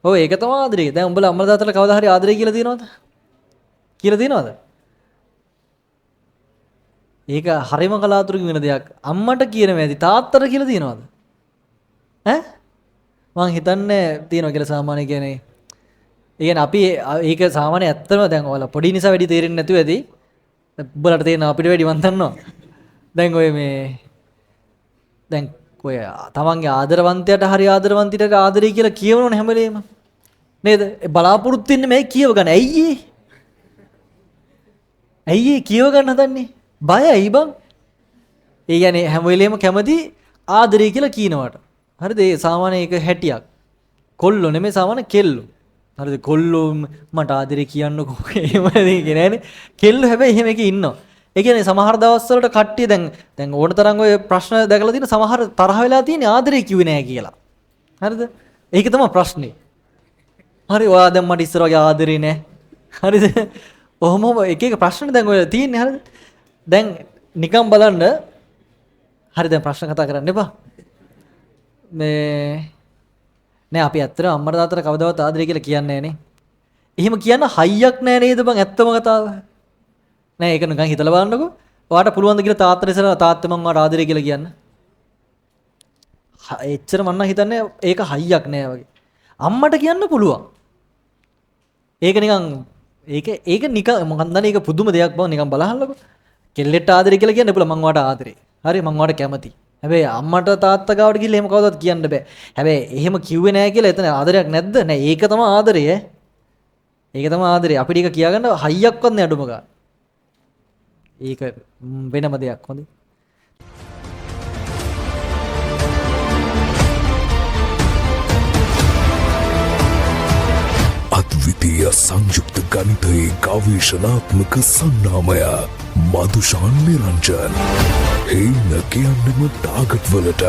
ඔව් ඒක තමයි ආදරේ. දැන් උඹලා අම්මලා තාත්තලා කවදා හරි ආදරේ කියලා තියෙනවද? කියලා තියෙනවද? ඒක හරිම කලාතුරකින් වෙන දෙයක්. අම්මට කියන මැදි තාත්තට කියලා තියෙනවද? ඈ? මං හිතන්නේ තියෙනවා කියලා සාමාන්‍ය කියන්නේ. ඒ කියන්නේ අපි ඒක සාමාන්‍ය ඇත්තම දැන් ඔයාලා පොඩි නිසා වැඩි තේරෙන්නේ නැතුව ඇති. උඹලට තේරෙන අපිට වැඩි මන් දන්නවා. දැන් ඔය මේ දැන් ඔය තමන්ගේ ආදරවන්තයාට හරි ආදරවන්තිට ආදරේ කියලා කියවනවනේ හැම වෙලේම. නේද? බලාපොරොත්තු වෙන්නේ මේ කියව ගන්න. ඇයි ඒ? ඇයි ඒ කියව ගන්න හදන්නේ? බයයි බං. ඒ කියන්නේ හැම වෙලේම කැමති ආදරේ කියලා කියනවට. හරිද? ඒ සාමාන්‍ය එක හැටියක්. කොල්ලෝ නෙමෙයි සාමාන්‍ය කෙල්ලෝ. හරිද? කොල්ලෝ මට ආදරේ කියන්නකෝ එහෙම කියන්නේ නෑනේ. කෙල්ලෝ හැබැයි එහෙම එකේ ඉන්නවා. ඒ කියන්නේ සමහර දවස්වලට කට්ටිය දැන් ඕන තරම් ඔය ප්‍රශ්න දැකලා තියෙන සමහර තරහ වෙලා තියෙන ආදරේ කිව්වේ නෑ කියලා. හරිද? ඒක තමයි ප්‍රශ්නේ. හරි ඔයා දැන් මට ඉස්සර වගේ ආදරේ නෑ. හරිද? ඔහොම එක එක ප්‍රශ්න දැන් ඔය තියෙන්නේ හරිද? දැන් නිකන් බලන්න. හරි දැන් ප්‍රශ්න කතා කරන්න එපා. මේ නෑ අපි ඇත්තට අම්මට තාත්තට කවදාවත් ආදරේ කියලා කියන්නේ නෑනේ. එහෙම කියන්න හයියක් නෑ නේද බං ඇත්තම කතාව. නෑ ඒක නිකන් හිතලා බලන්නකෝ. ඔයාට පුළුවන් ද කියලා තාත්තට ඉස්සරහ තාත්තේ මං ඔයාට ආදරේ කියලා කියන්න. එච්චර මම නම් හිතන්නේ ඒක හයියක් නෑ වගේ. අම්මට කියන්න පුළුවන්. ඒක නිකන් ඒක නිකන් මම දන්නේ ඒක පුදුම දෙයක් බං නිකන් බලහල්ලකෝ. කෙල්ලෙට ආදරේ කියලා කියන්න පුළුවන් මං ඔයාට ආදරේ. හරි මං ඔයාට කැමතියි. හැබැයි අම්මට තාත්තා ගාවට ගිහලා එහෙම කවදාවත් කියන්න බෑ. හැබැයි එහෙම කිව්වේ නෑ කියලා එතන ආදරයක් නැද්ද? නෑ ඒක තමයි ආදරය. ඒක තමයි ආදරය. අපිට ඒක කියාගන්න හයියක්වත් නෑ අඩුම ගන්න. ඒක වෙනම දෙයක් හොඳයි. අද්විතීය සංයුක්ත ගණිතයේ ගවේෂණාත්මක සංනාමය මදුෂාන් නිරංජන්. එයින කියන්නෙම ටාගට් වලට